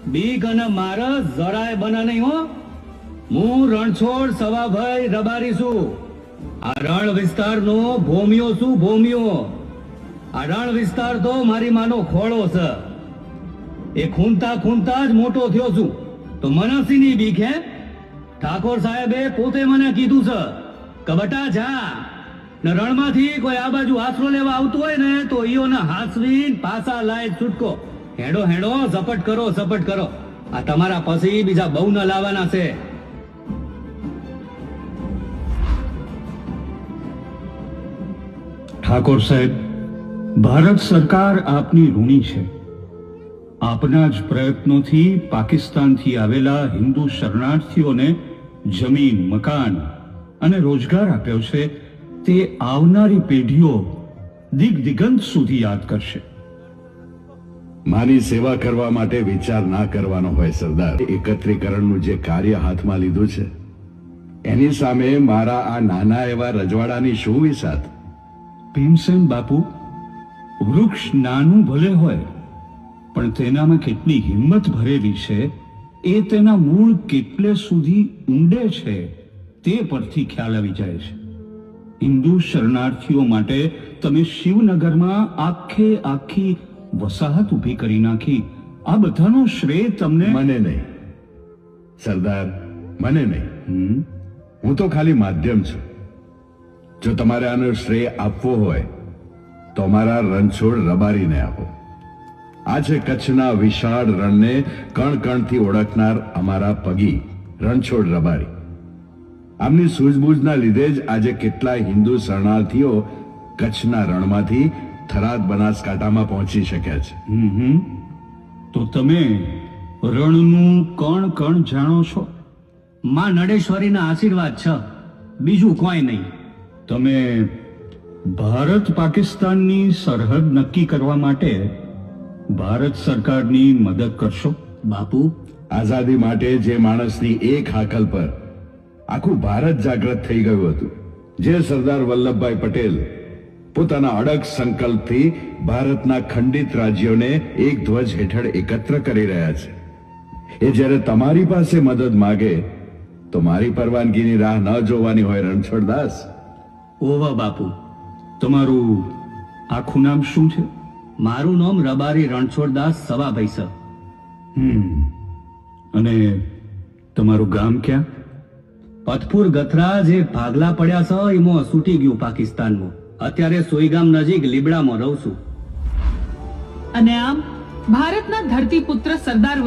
બીક અને મારસ જરાય બના નહીં હો. હું રણછોડ સવાભાઈ રબારી છું. આ રણ વિસ્તારનો ભોમિયો છું, ભોમિયો. આ રણ વિસ્તાર તો મારી માનો ખોળો છે. એ ખૂંદતા ખૂંદતા જ મોટો થયો છું. તો મનસીની બીક હે? ઠાકોર સાહેબે પોતે મને કીધું છે કે બટા જા ને રણમાંથી કોઈ આ બાજુ આશરો લેવા આવતું હોય ને તો ઈઓને હાસવીન પાસા લાય છૂટકો. હેડો હેડો, ઝપટ કરો, ઝપટ કરો. આ તમારા પછી બીજા બહુ ન લાવવાના છે. ઠાકોર સાહેબ, ભારત સરકાર આપની ઋણી છે. આપના જ પ્રયત્નોથી પાકિસ્તાનથી આવેલા હિન્દુ શરણાર્થીઓને જમીન, મકાન અને રોજગાર આપ્યો છે. તે આવનારી પેઢીઓ દિગ્દિગંત સુધી યાદ કરશે. મારી સેવા કરવા માટે વિચાર ના કરવાનો હોય સરદાર. એકત્રીકરણનું જે કાર્ય હાથમાં લીધું છે એની સામે મારા આ નાના એવા રજવાડાની શું વિસાત? ભીમસેન બાપુ, વૃક્ષ નાનું ભલે હોય પણ તેનામાં કેટલી હિંમત ભરેલી છે એ તેના મૂળ કેટલે સુધી ઊંડે છે તે પરથી ખ્યાલ આવી જાય છે. હિન્દુ શરણાર્થીઓ માટે તમે શિવનગરમાં આખી વસાહત ઊભી કરી નાખી. આ બધાનો શ્રેય તમને. મને નહીં સરદાર, મને નહીં. હું તો ખાલી માધ્યમ છું. જો તમારે આનો શ્રેય આપવો હોય તો અમારા રણછોડ રબારીને આપો. આ છે કચ્છના વિશાળ રણને કણ કણથી ઓળખનાર અમારા પગી રણછોડ રબારી. આમની સૂઝબૂઝના લીધે જ આજે કેટલાય હિન્દુ શરણાર્થીઓ કચ્છના રણમાંથી થરાદ બનાસકાંઠામાં પહોંચી શક્યા છે. તો તમે રણનું કણ કણ જાણો છો. માં નડેશ્વરીના આશીર્વાદ છે, બીજું કોઈ નહીં. તમે ભારત પાકિસ્તાનની સરહદ નક્કી કરવા માટે ભારત સરકારની મદદ કરશો. બાપુ, આઝાદી માટે જે માણસની એક હાકલ પર આખું ભારત જાગૃત થઈ ગયું હતું, જે સરદાર વલ્લભભાઈ પટેલ પોતાના અડગ સંકલ્પથી ભારતના ખંડિત રાજ્યોને એક ધ્વજ હેઠળ એકત્ર કરી રહ્યા છે, એ જ્યારે તમારી પાસે મદદ માગે તો મારી પરવાનગીની રાહ ન જોવાની હોય. રણછોડદાસ. ઓવા બાપુ. તમારું આખું નામ શું છે? મારું નામ રબારી રણછોડદાસ સવાભાઈ છે. અને તમારું ગામ ક્યાં? પથપુર ગથરા જે ભાગલા પડ્યા છે એમાં છૂટી ગયું પાકિસ્તાનમાં. અત્યારે સોઈગામ નજીક લીબડામાં રહું છું. અને આમ ભારતના ધરતીપુત્ર સરદાર